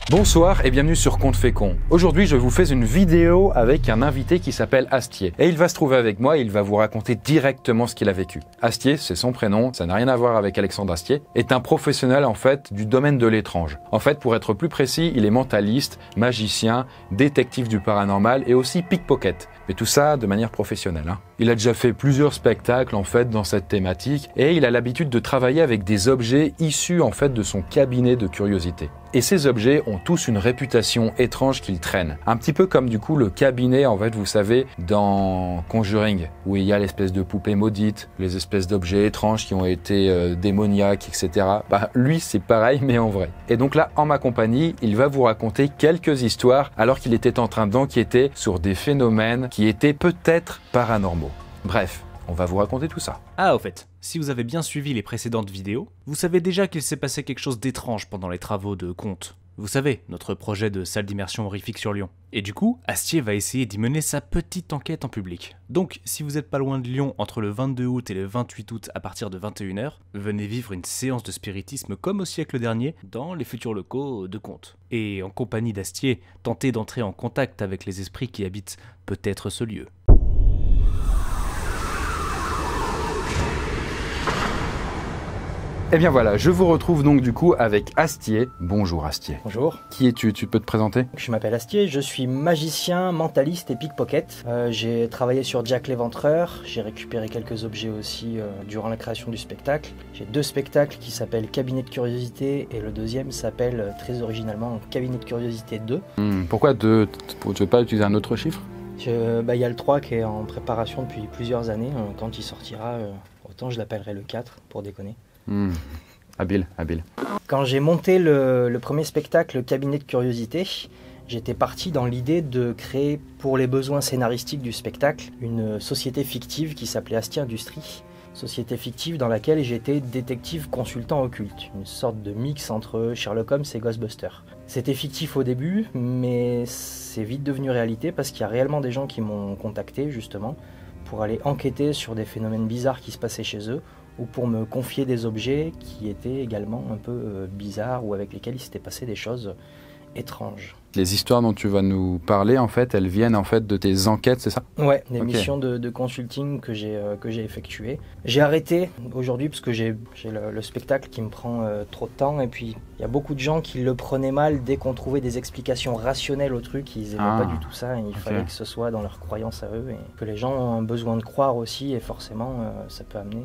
Bonsoir et bienvenue sur Conte Fécond. Aujourd'hui, je vous fais une vidéo avec un invité qui s'appelle Astier. Et il va se trouver avec moi et il va vous raconter directement ce qu'il a vécu. Astier, c'est son prénom, ça n'a rien à voir avec Alexandre Astier, est un professionnel en fait du domaine de l'étrange. En fait, pour être plus précis, il est mentaliste, magicien, détective du paranormal et aussi pickpocket. Mais tout ça de manière professionnelle. Il a déjà fait plusieurs spectacles en fait dans cette thématique et il a l'habitude de travailler avec des objets issus en fait de son cabinet de curiosité. Et ces objets ont tous une réputation étrange qu'ils traînent. Un petit peu comme du coup le cabinet en fait, vous savez, dans Conjuring, où il y a l'espèce de poupée maudite, les espèces d'objets étranges qui ont été démoniaques, etc. Lui c'est pareil mais en vrai. Et donc là, en ma compagnie, il va vous raconter quelques histoires alors qu'il était en train d'enquêter sur des phénomènes qui étaient peut-être paranormaux. Bref, on va vous raconter tout ça. Ah, au fait, si vous avez bien suivi les précédentes vidéos, vous savez déjà qu'il s'est passé quelque chose d'étrange pendant les travaux de Conte. Vous savez, notre projet de salle d'immersion horrifique sur Lyon. Et du coup, Astier va essayer d'y mener sa petite enquête en public. Donc, si vous n'êtes pas loin de Lyon entre le 22 août et le 28 août à partir de 21h, venez vivre une séance de spiritisme comme au siècle dernier dans les futurs locaux de Conte. Et en compagnie d'Astier, tentez d'entrer en contact avec les esprits qui habitent peut-être ce lieu. Et bien voilà, je vous retrouve donc du coup avec Astier. Bonjour Astier. Bonjour. Qui es-tu? Tu peux te présenter? Je m'appelle Astier, je suis magicien, mentaliste et pickpocket. J'ai travaillé sur Jack l'Éventreur, j'ai récupéré quelques objets aussi durant la création du spectacle. J'ai 2 spectacles qui s'appellent Cabinet de Curiosité et le deuxième s'appelle très originalement Cabinet de Curiosité 2. Pourquoi 2? Tu veux pas utiliser un autre chiffre? Il y a le 3 qui est en préparation depuis plusieurs années. Quand il sortira, autant je l'appellerai le 4 pour déconner. Habile. Quand j'ai monté le premier spectacle, Cabinet de Curiosité, j'étais parti dans l'idée de créer, pour les besoins scénaristiques du spectacle, une société fictive qui s'appelait Astier Industries. Société fictive dans laquelle j'étais détective consultant occulte, une sorte de mix entre Sherlock Holmes et Ghostbusters. C'était fictif au début, mais c'est vite devenu réalité parce qu'il y a réellement des gens qui m'ont contacté justement pour aller enquêter sur des phénomènes bizarres qui se passaient chez eux, ou pour me confier des objets qui étaient également un peu bizarres ou avec lesquels il s'était passé des choses étranges. Les histoires dont tu vas nous parler, en fait, elles viennent en fait de tes enquêtes, c'est ça? Ouais, des missions de consulting que j'ai effectuées. J'ai arrêté aujourd'hui parce que j'ai le spectacle qui me prend trop de temps et puis il y a beaucoup de gens qui le prenaient mal dès qu'on trouvait des explications rationnelles au truc. Ils n'aimaient pas du tout ça et il fallait que ce soit dans leur croyance à eux et que les gens ont besoin de croire aussi et forcément ça peut amener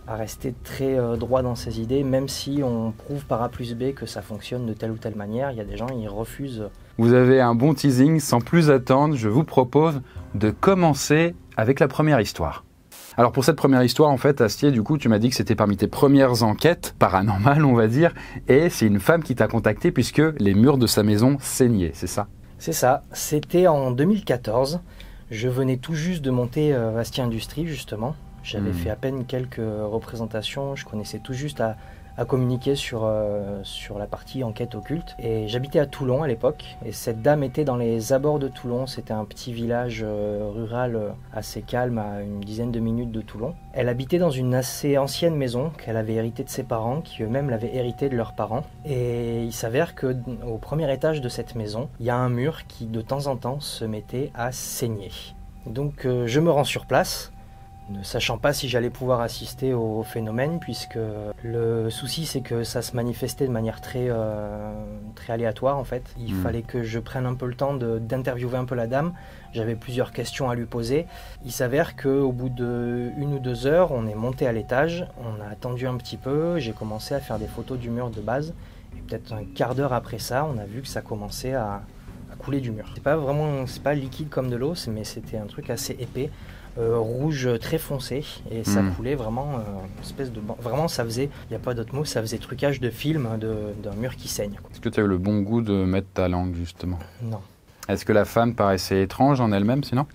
à rester très droit dans ses idées, même si on prouve par A plus B que ça fonctionne de telle ou telle manière. Il y a des gens qui refusent. Vous avez un bon teasing, sans plus attendre, je vous propose de commencer avec la première histoire. Alors pour cette première histoire, en fait, Astier, du coup, tu m'as dit que c'était parmi tes premières enquêtes paranormales, on va dire, et c'est une femme qui t'a contacté puisque les murs de sa maison saignaient, c'est ça? C'est ça, c'était en 2014. Je venais tout juste de monter Astier Industries, justement. J'avais fait à peine quelques représentations, je connaissais tout juste à communiquer sur la partie enquête occulte. Et j'habitais à Toulon à l'époque, et cette dame était dans les abords de Toulon. C'était un petit village rural assez calme à une dizaine de minutes de Toulon. Elle habitait dans une assez ancienne maison qu'elle avait héritée de ses parents, qui eux-mêmes l'avaient héritée de leurs parents. Et il s'avère qu'au premier étage de cette maison, il y a un mur qui de temps en temps se mettait à saigner. Donc je me rends sur place, ne sachant pas si j'allais pouvoir assister au phénomène, puisque le souci c'est que ça se manifestait de manière très aléatoire en fait. Il fallait que je prenne un peu le temps d'interviewer un peu la dame. J'avais plusieurs questions à lui poser. Il s'avère qu'au bout de 1 ou 2 heures, on est monté à l'étage, on a attendu un petit peu, j'ai commencé à faire des photos du mur de base, et peut-être un quart d'heure après ça, on a vu que ça commençait à couler du mur. C'est pas liquide comme de l'eau, mais c'était un truc assez épais. Rouge très foncé et ça coulait vraiment une espèce de... Vraiment ça faisait, il n'y a pas d'autre mot, ça faisait trucage de film d'un mur qui saigne. Est-ce que tu as eu le bon goût de mettre ta langue justement? Non. Est-ce que la femme paraissait étrange en elle-même sinon?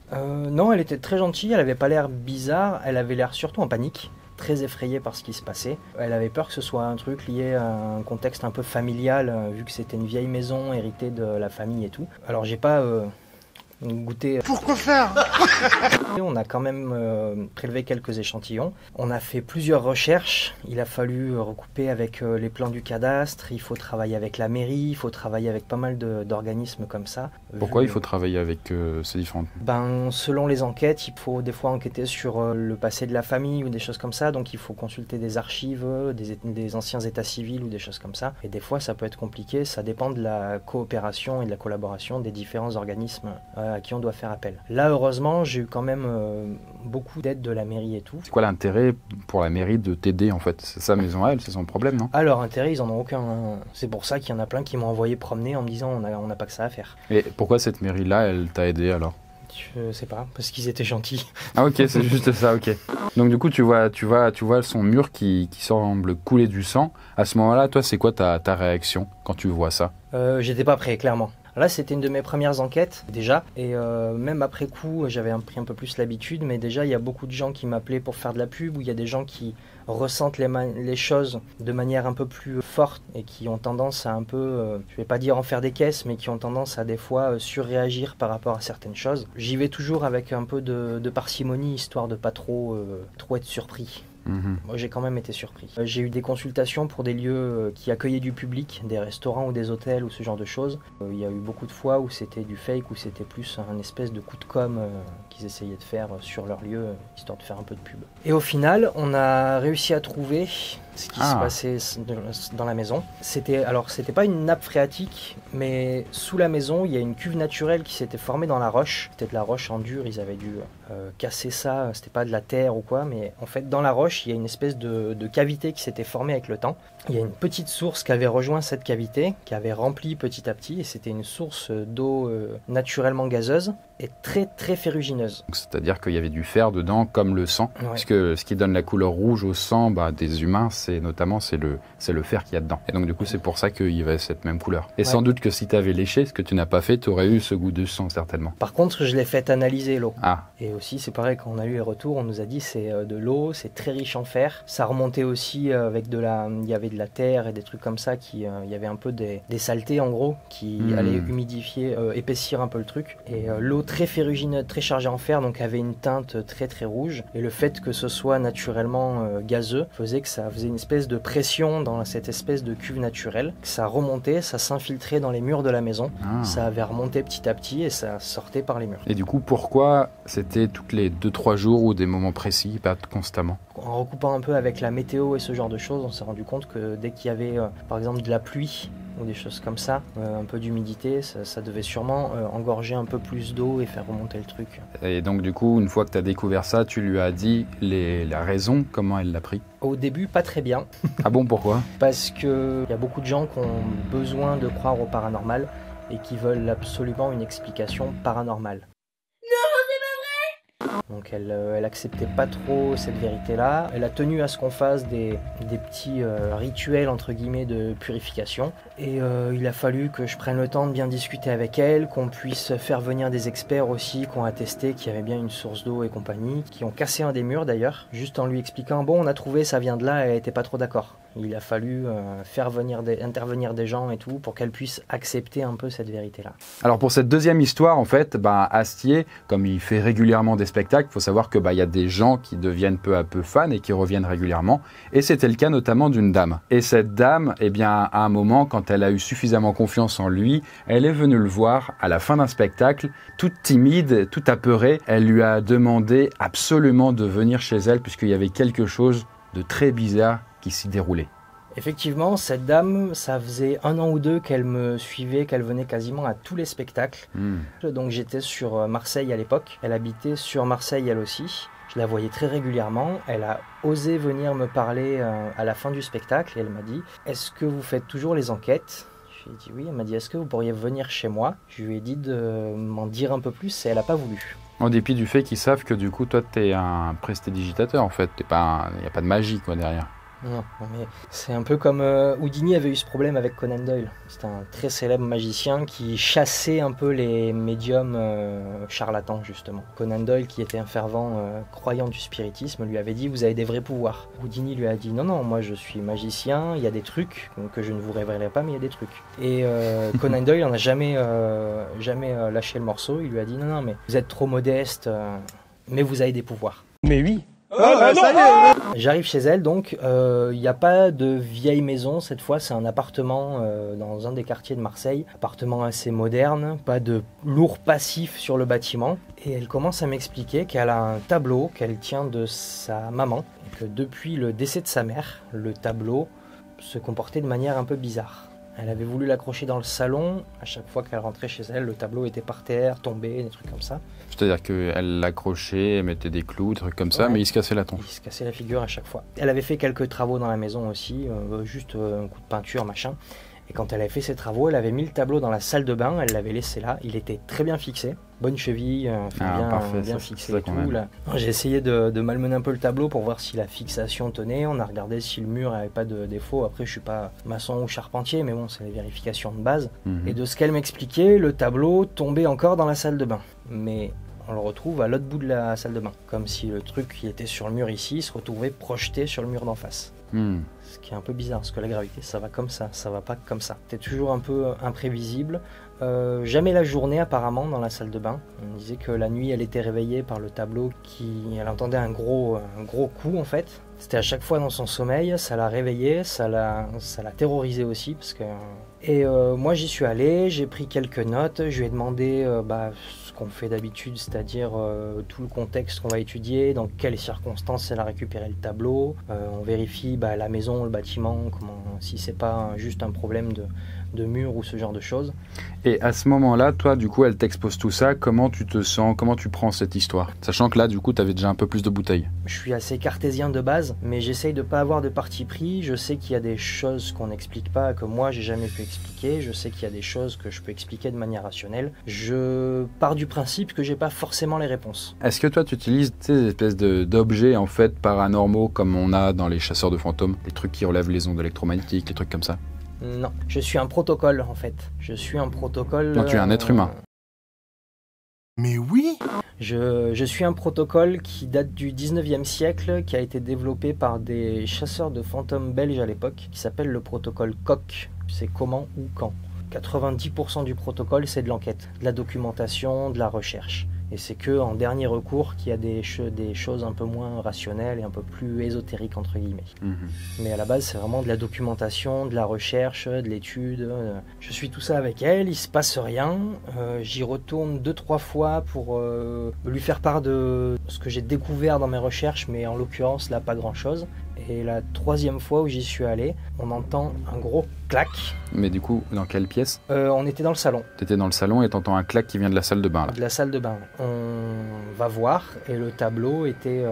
Non, elle était très gentille, elle avait pas l'air bizarre, elle avait l'air surtout en panique, très effrayée par ce qui se passait. Elle avait peur que ce soit un truc lié à un contexte un peu familial, vu que c'était une vieille maison héritée de la famille et tout. Alors j'ai pas goûter. Pourquoi faire? On a quand même prélevé quelques échantillons. On a fait plusieurs recherches. Il a fallu recouper avec les plans du cadastre. Il faut travailler avec la mairie. Il faut travailler avec pas mal d'organismes comme ça. Pourquoi il faut travailler avec ces différentes... Selon les enquêtes, il faut des fois enquêter sur le passé de la famille ou des choses comme ça. Donc il faut consulter des archives, des anciens états civils ou des choses comme ça. Et des fois, ça peut être compliqué. Ça dépend de la coopération et de la collaboration des différents organismes à qui on doit faire appel. Là, heureusement, j'ai eu quand même beaucoup d'aide de la mairie et tout. C'est quoi l'intérêt pour la mairie de t'aider en fait? C'est sa maison à elle, c'est son problème, non? Alors, intérêt, ils en ont aucun. C'est pour ça qu'il y en a plein qui m'ont envoyé promener en me disant on n'a pas que ça à faire. Et pourquoi cette mairie-là, elle t'a aidé alors? Je sais pas, parce qu'ils étaient gentils. Ah ok, c'est juste ça, ok. Donc du coup, tu vois son mur qui semble couler du sang. À ce moment-là, toi, c'est quoi ta réaction quand tu vois ça? J'étais pas prêt, clairement. Là, c'était une de mes premières enquêtes, déjà. Et même après coup, j'avais pris un peu plus l'habitude. Mais déjà, il y a beaucoup de gens qui m'appelaient pour faire de la pub. Ou il y a des gens qui ressentent les choses de manière un peu plus forte. Et qui ont tendance à un peu, je vais pas dire en faire des caisses, mais qui ont tendance à des fois surréagir par rapport à certaines choses. J'y vais toujours avec un peu de parcimonie, histoire de pas trop être surpris. Moi, j'ai quand même été surpris. J'ai eu des consultations pour des lieux qui accueillaient du public, des restaurants ou des hôtels ou ce genre de choses. Il y a eu beaucoup de fois où c'était du fake, où c'était plus un espèce de coup de com' qu'ils essayaient de faire sur leur lieu, histoire de faire un peu de pub. Et au final, on a réussi à trouver ce qui se passait dans la maison. C'était pas une nappe phréatique, mais sous la maison, il y a une cuve naturelle qui s'était formée dans la roche. C'était de la roche en dur, ils avaient dû casser ça, c'était pas de la terre ou quoi, mais en fait, dans la roche, il y a une espèce de cavité qui s'était formée avec le temps. Il y a une petite source qui avait rejoint cette cavité, qui avait rempli petit à petit, et c'était une source d'eau naturellement gazeuse et très très ferrugineuse. C'est-à-dire qu'il y avait du fer dedans, comme le sang, Ouais. puisque ce qui donne la couleur rouge au sang des humains, c'est le fer qu'il y a dedans. Et donc du coup, c'est pour ça qu'il y avait cette même couleur. Et sans doute que si tu avais léché, ce que tu n'as pas fait, tu aurais eu ce goût de sang, certainement. Par contre, je l'ai fait analyser l'eau. Ah. Et aussi, c'est pareil, quand on a eu les retours, on nous a dit c'est de l'eau, c'est très riche en fer. Ça remontait aussi avec il y avait de la terre et des trucs comme ça, il y avait un peu des saletés en gros, qui allaient humidifier, épaissir un peu le truc. Et l'eau très ferrugineuse, très chargée en fer, donc avait une teinte très très rouge. Et le fait que ce soit naturellement gazeux faisait que ça faisait une espèce de pression dans cette espèce de cuve naturelle. Ça remontait, ça s'infiltrait dans les murs de la maison. Ça avait remonté petit à petit et ça sortait par les murs. Et du coup, pourquoi c'était toutes les 2-3 jours ou des moments précis, pas constamment? En recoupant un peu avec la météo et ce genre de choses, on s'est rendu compte que dès qu'il y avait par exemple de la pluie ou des choses comme ça, un peu d'humidité, ça devait sûrement engorger un peu plus d'eau et faire remonter le truc. Et donc du coup, une fois que tu as découvert ça, tu lui as dit la raison, comment elle l'a pris? Au début, pas très bien. Ah bon, pourquoi? Parce qu'il y a beaucoup de gens qui ont besoin de croire au paranormal et qui veulent absolument une explication paranormale. Donc elle acceptait pas trop cette vérité-là. Elle a tenu à ce qu'on fasse des petits rituels entre guillemets de purification. Et il a fallu que je prenne le temps de bien discuter avec elle, qu'on puisse faire venir des experts aussi, qui ont attesté qu'il y avait bien une source d'eau et compagnie, qui ont cassé un des murs d'ailleurs, juste en lui expliquant bon on a trouvé, ça vient de là, elle était pas trop d'accord. Il a fallu intervenir des gens et tout pour qu'elle puisse accepter un peu cette vérité-là. Alors pour cette deuxième histoire, en fait, Astier, comme il fait régulièrement des spectacles, il faut savoir que y a des gens qui deviennent peu à peu fans et qui reviennent régulièrement. Et c'était le cas notamment d'une dame. Et cette dame, à un moment, quand elle a eu suffisamment confiance en lui, elle est venue le voir à la fin d'un spectacle, toute timide, toute apeurée. Elle lui a demandé absolument de venir chez elle puisqu'il y avait quelque chose de très bizarre qui s'y déroulait. Effectivement, cette dame, ça faisait 1 an ou 2 qu'elle me suivait, qu'elle venait quasiment à tous les spectacles. Donc j'étais sur Marseille à l'époque, elle habitait sur Marseille elle aussi. Je la voyais très régulièrement, elle a osé venir me parler à la fin du spectacle et elle m'a dit « Est-ce que vous faites toujours les enquêtes ?» Je lui ai dit oui, elle m'a dit « Est-ce que vous pourriez venir chez moi ?» Je lui ai dit de m'en dire un peu plus et elle n'a pas voulu. En dépit du fait qu'ils savent que du coup, toi, t'es un prestidigitateur en fait, il n'y a pas de magie quoi derrière. Non, mais c'est un peu comme Houdini avait eu ce problème avec Conan Doyle. C'était un très célèbre magicien qui chassait un peu les médiums charlatans, justement. Conan Doyle, qui était un fervent croyant du spiritisme, lui avait dit « Vous avez des vrais pouvoirs ». Houdini lui a dit « Non, non, moi je suis magicien, il y a des trucs que je ne vous révélerai pas, mais il y a des trucs ». Et Conan Doyle n'en a jamais lâché le morceau. Il lui a dit « Non, non, mais vous êtes trop modeste, mais vous avez des pouvoirs ». Mais oui. J'arrive chez elle, donc il n'y a pas de vieille maison cette fois, c'est un appartement dans un des quartiers de Marseille, appartement assez moderne, pas de lourd passif sur le bâtiment, et elle commence à m'expliquer qu'elle a un tableau qu'elle tient de sa maman, et que depuis le décès de sa mère, le tableau se comportait de manière un peu bizarre. Elle avait voulu l'accrocher dans le salon, à chaque fois qu'elle rentrait chez elle, le tableau était par terre, tombé, des trucs comme ça. C'est-à-dire qu'elle l'accrochait, elle mettait des clous, des trucs comme ça, mais il se cassait la tronche. Il se cassait la figure à chaque fois. Elle avait fait quelques travaux dans la maison aussi, juste un coup de peinture, machin. Et quand elle avait fait ses travaux, elle avait mis le tableau dans la salle de bain, elle l'avait laissé là. Il était très bien fixé, bonne cheville, bien fixé et tout. Là. J'ai essayé de malmener un peu le tableau pour voir si la fixation tenait. On a regardé si le mur n'avait pas de défaut. Après, je suis pas maçon ou charpentier, mais bon, c'est les vérifications de base. Et de ce qu'elle m'expliquait, le tableau tombait encore dans la salle de bain. Mais on le retrouve à l'autre bout de la salle de bain. Comme si le truc qui était sur le mur ici se retrouvait projeté sur le mur d'en face. Ce qui est un peu bizarre, parce que la gravité, ça va comme ça va pas comme ça. C'est toujours un peu imprévisible. Jamais la journée apparemment dans la salle de bain. On disait que la nuit, elle était réveillée par le tableau elle entendait un gros coup en fait. C'était à chaque fois dans son sommeil, ça l'a réveillée, ça l'a terrorisée aussi. Parce que... Et moi j'y suis allé, j'ai pris quelques notes, je lui ai demandé ce qu'on fait d'habitude, c'est-à-dire tout le contexte qu'on va étudier, dans quelles circonstances elle a récupéré le tableau. On vérifie la maison, le bâtiment, si c'est pas juste un problème de mur ou ce genre de choses. Et à ce moment-là, toi, du coup, elle t'expose tout ça. Comment tu te sens? Comment tu prends cette histoire? Sachant que là, du coup, tu avais déjà un peu plus de bouteilles. Je suis assez cartésien de base, mais j'essaye de pas avoir de parti pris. Je sais qu'il y a des choses qu'on n'explique pas, que moi, j'ai jamais pu expliquer. Je sais qu'il y a des choses que je peux expliquer de manière rationnelle. Je pars du principe que j'ai pas forcément les réponses. Est-ce que toi, tu utilises ces espèces d'objets, en fait, paranormaux, comme on a dans les chasseurs de fantômes? Les trucs qui relèvent les ondes électromagnétiques, les trucs comme ça? Non, je suis un protocole en fait. Je suis un protocole... Non, tu es un être humain. Mais oui. Je suis un protocole qui date du 19e siècle, qui a été développé par des chasseurs de fantômes belges à l'époque, qui s'appelle le protocole Koch. C'est comment ou quand. 90% du protocole, c'est de l'enquête, de la documentation, de la recherche. Et c'est que en dernier recours qu'il y a des choses un peu moins rationnelles et un peu plus ésotériques entre guillemets. Mais à la base, c'est vraiment de la documentation, de la recherche, de l'étude. Je suis tout ça avec elle, il se passe rien. J'y retourne 2-3 fois pour lui faire part de ce que j'ai découvert dans mes recherches, mais en l'occurrence là, pas grand-chose. Et la 3e fois où j'y suis allé, on entend un gros clac. Mais du coup, dans quelle pièce? On était dans le salon. T'étais dans le salon et t'entends un clac qui vient de la salle de bain là. De la salle de bain. On va voir et le tableau était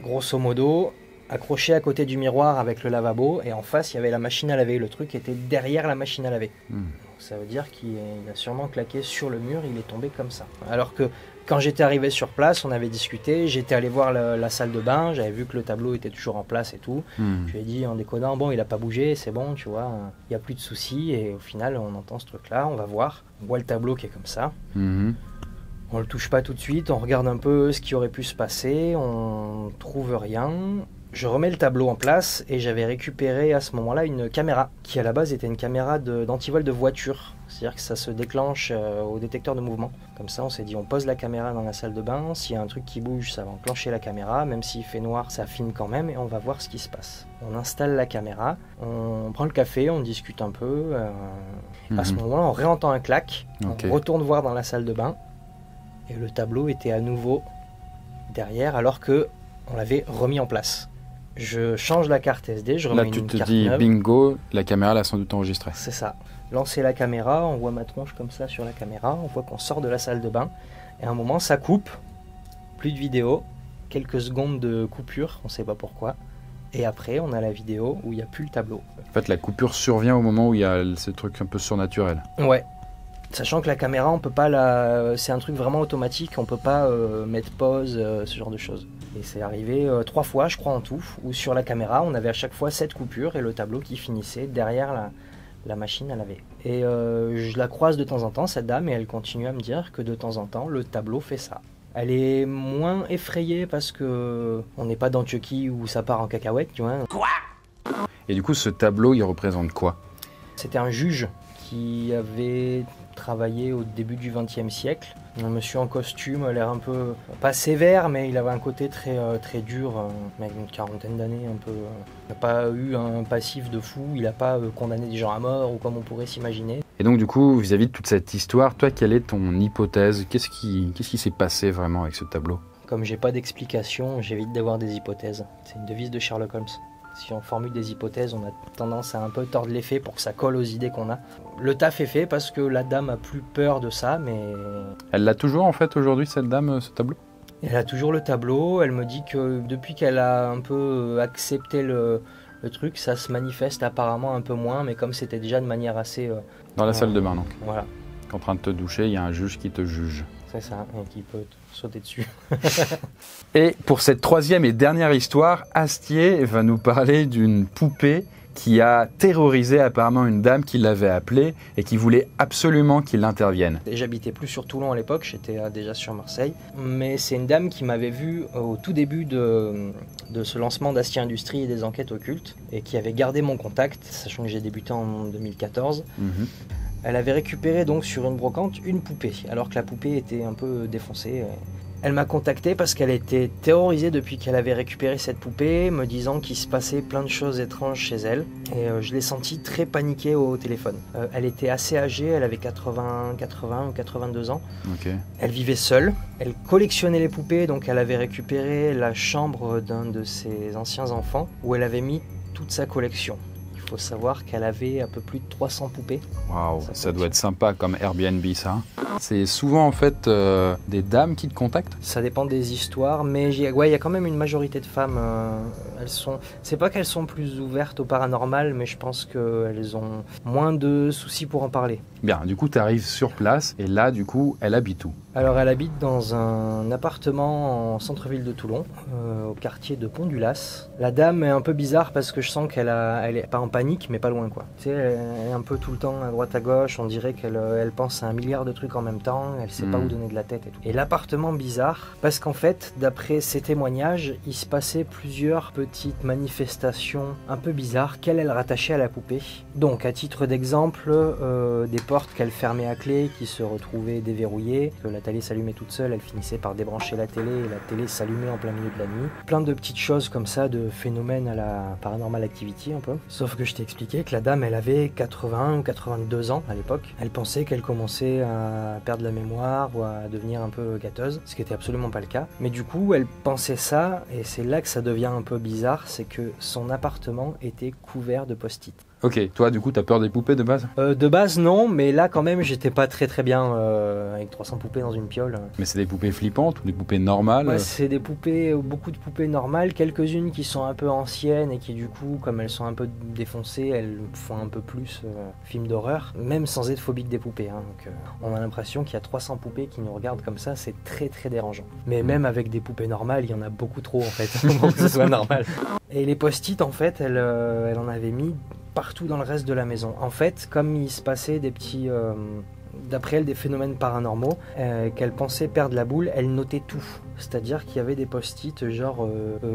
grosso modo accroché à côté du miroir avec le lavabo et en face il y avait la machine à laver. Le truc était derrière la machine à laver. Donc, ça veut dire qu'il a sûrement claqué sur le mur, il est tombé comme ça. Alors que quand j'étais arrivé sur place, on avait discuté, j'étais allé voir la salle de bain, j'avais vu que le tableau était toujours en place et tout. Je lui ai dit en déconnant, bon il a pas bougé, c'est bon, tu vois, il n'y a plus de soucis. Et au final on entend ce truc là, on va voir, on voit le tableau qui est comme ça. On le touche pas tout de suite, on regarde un peu ce qui aurait pu se passer, on trouve rien. Je remets le tableau en place et j'avais récupéré à ce moment-là une caméra qui à la base était une caméra d'antivol de voiture. C'est-à-dire que ça se déclenche au détecteur de mouvement. Comme ça on s'est dit on pose la caméra dans la salle de bain, s'il y a un truc qui bouge ça va enclencher la caméra, même s'il fait noir ça filme quand même et on va voir ce qui se passe. On installe la caméra, on prend le café, on discute un peu. À ce moment-là on réentend un clac, on retourne voir dans la salle de bain et le tableau était à nouveau derrière alors que on l'avait remis en place. Je change la carte SD, je remets une carte neuve. Là, tu te dis bingo, la caméra l'a sans doute enregistré. C'est ça. Lancer la caméra, on voit ma tronche comme ça sur la caméra, on voit qu'on sort de la salle de bain. Et à un moment, ça coupe, plus de vidéo, quelques secondes de coupure, on ne sait pas pourquoi. Et après, on a la vidéo où il n'y a plus le tableau. En fait, la coupure survient au moment où il y a ce truc un peu surnaturel. Ouais. Sachant que la caméra, on peut pas la... c'est un truc vraiment automatique, on peut pas mettre pause, ce genre de choses. Et c'est arrivé 3 fois, je crois en tout, où sur la caméra, on avait à chaque fois 7 coupures et le tableau qui finissait derrière la machine à laver. Et je la croise de temps en temps, cette dame, et elle continue à me dire que de temps en temps, le tableau fait ça. Elle est moins effrayée parce que on n'est pas dans Chucky où ça part en cacahuète, tu vois. Et du coup, ce tableau, il représente quoi? C'était un juge qui avait travaillé au début du XXe siècle. Un monsieur en costume, a l'air un peu, pas sévère, mais il avait un côté très, très dur, avec une quarantaine d'années, un peu. Il n'a pas eu un passif de fou, il n'a pas condamné des gens à mort, ou comme on pourrait s'imaginer. Et donc, du coup, vis-à-vis de toute cette histoire, toi, quelle est ton hypothèse? Qu'est-ce qui s'est passé vraiment avec ce tableau? Comme j'ai pas d'explication, j'évite d'avoir des hypothèses. C'est une devise de Sherlock Holmes. Si on formule des hypothèses, on a tendance à un peu tordre les faits pour que ça colle aux idées qu'on a. Le taf est fait parce que la dame a plus peur de ça, mais... Elle l'a toujours, en fait, aujourd'hui, cette dame, ce tableau? Elle a toujours le tableau. Elle me dit que depuis qu'elle a un peu accepté le truc, ça se manifeste apparemment un peu moins, mais comme c'était déjà de manière assez... Dans la salle de bain, donc. Voilà, En train de te doucher, il y a un juge qui te juge. c'est ça, et qui peut sauter dessus. Et pour cette troisième et dernière histoire, Astier va nous parler d'une poupée qui a terrorisé apparemment une dame qui l'avait appelée et qui voulait absolument qu'il intervienne. Et j'habitais plus sur Toulon à l'époque, j'étais déjà sur Marseille. Mais c'est une dame qui m'avait vu au tout début de ce lancement d'Astier Industrie et des enquêtes occultes et qui avait gardé mon contact, sachant que j'ai débuté en 2014. Elle avait récupéré donc sur une brocante une poupée, alors que la poupée était un peu défoncée. Elle m'a contacté parce qu'elle était terrorisée depuis qu'elle avait récupéré cette poupée, me disant qu'il se passait plein de choses étranges chez elle. Et je l'ai sentie très paniquée au téléphone. Elle était assez âgée, elle avait 80 ou 82 ans. Ok. Elle vivait seule, elle collectionnait les poupées, donc elle avait récupéré la chambre d'un de ses anciens enfants où elle avait mis toute sa collection. Il faut savoir qu'elle avait un peu plus de 300 poupées. Waouh, ça doit être sympa comme Airbnb, ça. C'est souvent en fait des dames qui te contactent? Ça dépend des histoires, mais il y a quand même une majorité de femmes. C'est pas qu'elles sont plus ouvertes au paranormal, mais je pense qu'elles ont moins de soucis pour en parler. Bien, du coup, tu arrives sur place et là, du coup, elle habite où? Alors, elle habite dans un appartement en centre-ville de Toulon, au quartier de Pont-du-Lac. La dame est un peu bizarre parce que je sens qu'elle est pas en panique, mais pas loin, quoi. Tu sais, elle est un peu tout le temps à droite à gauche. On dirait qu'elle pense à 1 milliard de trucs en même temps. Elle sait pas où donner de la tête et tout. Et l'appartement bizarre, parce qu'en fait, d'après ses témoignages, il se passait plusieurs petites manifestations un peu bizarres qu'elle rattachait à la poupée. Donc, à titre d'exemple, des portes qu'elle fermait à clé qui se retrouvaient déverrouillées, que la télé s'allumait toute seule, elle finissait par débrancher la télé et la télé s'allumait en plein milieu de la nuit. Plein de petites choses comme ça, de phénomènes à la Paranormal Activity un peu. Sauf que je t'ai expliqué que la dame, elle avait 81 ou 82 ans à l'époque. Elle pensait qu'elle commençait à perdre la mémoire ou à devenir un peu gâteuse, ce qui était absolument pas le cas. Mais du coup, elle pensait ça, et c'est là que ça devient un peu bizarre, c'est que son appartement était couvert de post-it. Ok, toi, du coup, t'as peur des poupées de base? De base, non, mais là, quand même, j'étais pas très bien avec 300 poupées dans une piole. Mais c'est des poupées flippantes ou des poupées normales? Ouais, c'est des poupées, beaucoup de poupées normales, quelques-unes qui sont un peu anciennes et qui, du coup, comme elles sont un peu défoncées, elles font un peu plus film d'horreur, même sans être phobique des poupées. Hein, donc, on a l'impression qu'il y a 300 poupées qui nous regardent comme ça, c'est très très dérangeant. Mais même avec des poupées normales, il y en a beaucoup trop, en fait, pour que ce soit normal. Et les post-it, en fait, elle en avait mis partout dans le reste de la maison. En fait, comme il se passait des petits... d'après elle, des phénomènes paranormaux, qu'elle pensait perdre la boule, elle notait tout. C'est-à-dire qu'il y avait des post-it, genre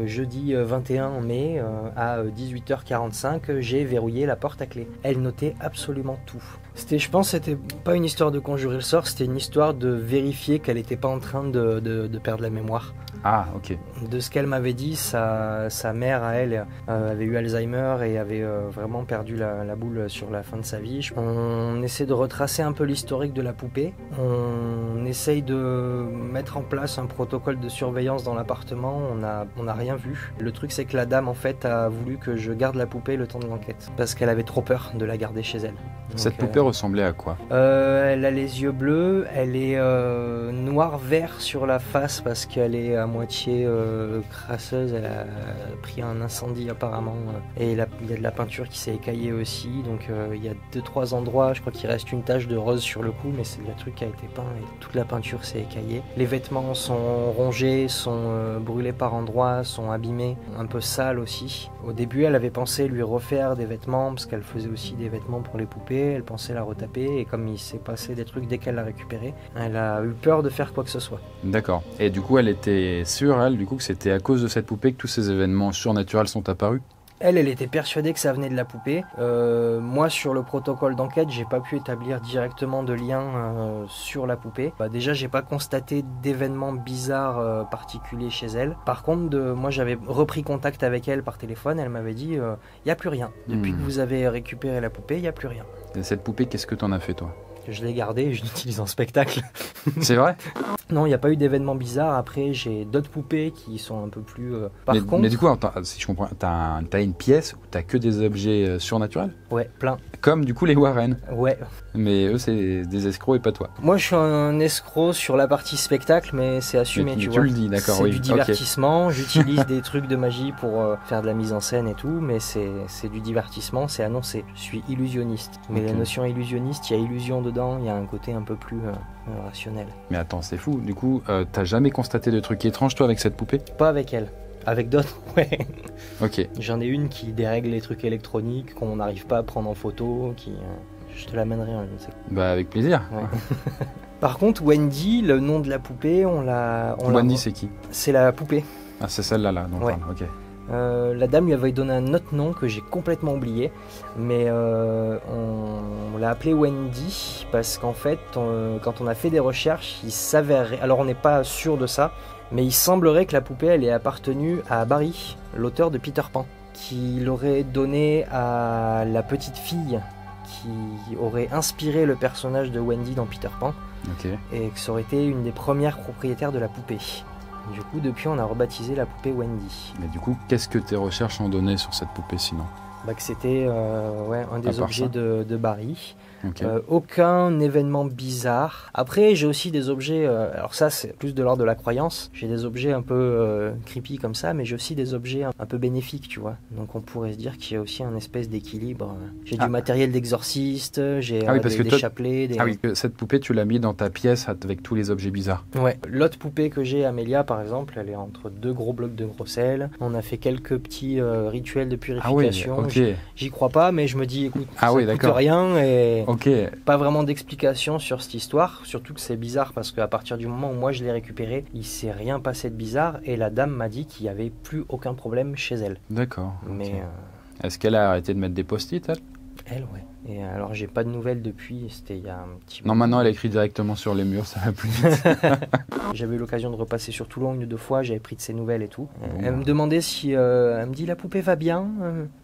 jeudi 21 mai à 18h45, j'ai verrouillé la porte à clé. Elle notait absolument tout. Je pense que c'était pas une histoire de conjurer le sort, c'était une histoire de vérifier qu'elle n'était pas en train de perdre la mémoire. Ah, ok. De ce qu'elle m'avait dit, sa mère à elle avait eu Alzheimer et avait vraiment perdu la boule sur la fin de sa vie. On essaie de retracer un peu l'historique de la poupée. On essaye de mettre en place un protocole de surveillance dans l'appartement. On n'a rien vu. Le truc, c'est que la dame, en fait, a voulu que je garde la poupée le temps de l'enquête parce qu'elle avait trop peur de la garder chez elle. Cette poupée ressemblait à quoi? Elle a les yeux bleus, elle est noir-vert sur la face parce qu'elle est à moitié crasseuse, elle a pris un incendie apparemment, et il y a de la peinture qui s'est écaillée aussi, donc il y a 2-3 endroits, je crois qu'il reste une tache de rose sur le cou, mais c'est le truc qui a été peint et toute la peinture s'est écaillée. Les vêtements sont rongés, sont brûlés par endroits, sont abîmés, un peu sales aussi. Au début, elle avait pensé lui refaire des vêtements parce qu'elle faisait aussi des vêtements pour les poupées. Elle pensait la retaper et comme il s'est passé des trucs dès qu'elle l'a récupéré, elle a eu peur de faire quoi que ce soit. D'accord. Et du coup, elle était sûre, elle, du coup, que c'était à cause de cette poupée que tous ces événements surnaturels sont apparus? Elle était persuadée que ça venait de la poupée. Moi, sur le protocole d'enquête, j'ai pas pu établir directement de lien sur la poupée. Déjà, j'ai pas constaté d'événements bizarres particuliers chez elle. Par contre, moi, j'avais repris contact avec elle par téléphone. Elle m'avait dit, y a plus rien. Depuis que vous avez récupéré la poupée, y a plus rien. Et cette poupée, qu'est-ce que t'en as fait, toi? Je l'ai gardée et je l'utilise en spectacle. C'est vrai? Non, il n'y a pas eu d'événements bizarres. Après, j'ai d'autres poupées qui sont un peu plus... Mais du coup, si je comprends, t'as une pièce où t'as que des objets surnaturels? Ouais, plein. Comme du coup les Warren. Ouais. Mais eux, c'est des escrocs et pas toi. Moi, je suis un escroc sur la partie spectacle, mais c'est assumé, tu vois. Tu le dis, d'accord, oui. C'est du divertissement. Okay. J'utilise des trucs de magie pour faire de la mise en scène et tout, mais c'est du divertissement, c'est annoncé. Je suis illusionniste. Mais la notion illusionniste, il y a illusion dedans, il y a un côté un peu plus rationnel. Mais attends, c'est fou. Du coup, t'as jamais constaté de trucs étranges, toi, avec cette poupée? Pas avec elle. Avec d'autres, ouais. Ok. J'en ai une qui dérègle les trucs électroniques, qu'on n'arrive pas à prendre en photo, qui... Je te l'amènerai un jour. Bah, avec plaisir. Ouais. Par contre, Wendy, le nom de la poupée, on l'a... Wendy, c'est qui? C'est la poupée. Ah, c'est celle-là, là, dont ouais. on parle. Ok. La dame lui avait donné un autre nom que j'ai complètement oublié, mais on l'a appelée Wendy parce qu'en fait, quand on a fait des recherches, il s'avérait, alors on n'est pas sûr de ça, mais il semblerait que la poupée elle ait appartenu à Barry, l'auteur de Peter Pan, qui l'aurait donnée à la petite fille qui aurait inspiré le personnage de Wendy dans Peter Pan, et que ça aurait été une des premières propriétaires de la poupée. Du coup, depuis, on a rebaptisé la poupée Wendy. Mais du coup, qu'est-ce que tes recherches ont donné sur cette poupée sinon? Que c'était un des objets de Barry. Okay. Aucun événement bizarre. Après, j'ai aussi des objets, alors ça c'est plus de l'ordre de la croyance, j'ai des objets un peu creepy comme ça, mais j'ai aussi des objets un peu bénéfiques, tu vois. Donc on pourrait se dire qu'il y a aussi un espèce d'équilibre. J'ai du matériel d'exorciste, j'ai des chapelets. Ah oui, cette poupée tu l'as mis dans ta pièce avec tous les objets bizarres. Ouais, l'autre poupée que j'ai, Amélia par exemple, elle est entre 2 gros blocs de gros sel. On a fait quelques petits rituels de purification. Ah oui, ok. J'y crois pas, mais je me dis, écoute, ça coûte rien et... Ok. Pas vraiment d'explication sur cette histoire, surtout que c'est bizarre parce qu'à partir du moment où moi je l'ai récupéré, il s'est rien passé de bizarre et la dame m'a dit qu'il n'y avait plus aucun problème chez elle. D'accord. Mais est-ce qu'elle a arrêté de mettre des post-it, elle? Elle, ouais. Et alors j'ai pas de nouvelles depuis, c'était il y a un petit moment. Non, maintenant elle écrit directement sur les murs, ça va plus vite. J'avais eu l'occasion de repasser sur Toulon 1 ou 2 fois, j'avais pris de ses nouvelles et tout. Elle me demandait si... elle me dit la poupée va bien.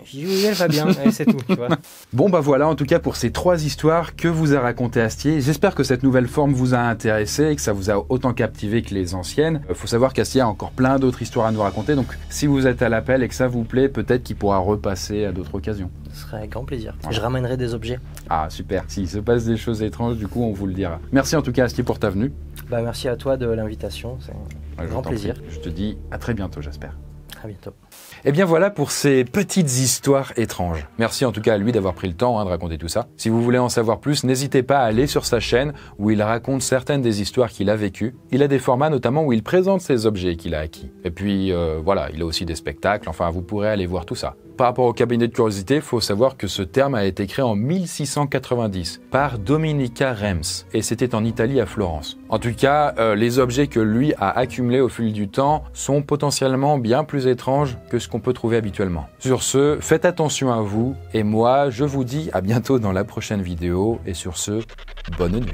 J'ai dit oui, elle va bien, et c'est tout, tu vois. Bon bah voilà en tout cas pour ces 3 histoires que vous a raconté Astier. J'espère que cette nouvelle forme vous a intéressé et que ça vous a autant captivé que les anciennes. Faut savoir qu'Astier a encore plein d'autres histoires à nous raconter, donc si vous êtes à l'appel et que ça vous plaît, peut-être qu'il pourra repasser à d'autres occasions. Ce serait avec grand plaisir. Voilà. Je ramènerai des objets. Ah super, s'il se passe des choses étranges, du coup on vous le dira. Merci en tout cas Astier pour ta venue. Merci à toi de l'invitation, c'est un grand plaisir. Je te dis à très bientôt j'espère. À bientôt. Et bien voilà pour ces petites histoires étranges. Merci en tout cas à lui d'avoir pris le temps de raconter tout ça. Si vous voulez en savoir plus, n'hésitez pas à aller sur sa chaîne où il raconte certaines des histoires qu'il a vécues. Il a des formats notamment où il présente ses objets qu'il a acquis. Et puis voilà, il a aussi des spectacles, enfin vous pourrez aller voir tout ça. Par rapport au cabinet de curiosité, il faut savoir que ce terme a été créé en 1690 par Dominica Rems et c'était en Italie à Florence. En tout cas, les objets que lui a accumulés au fil du temps sont potentiellement bien plus étranges que ce qu'on peut trouver habituellement. Sur ce, faites attention à vous et moi, je vous dis à bientôt dans la prochaine vidéo et sur ce, bonne nuit.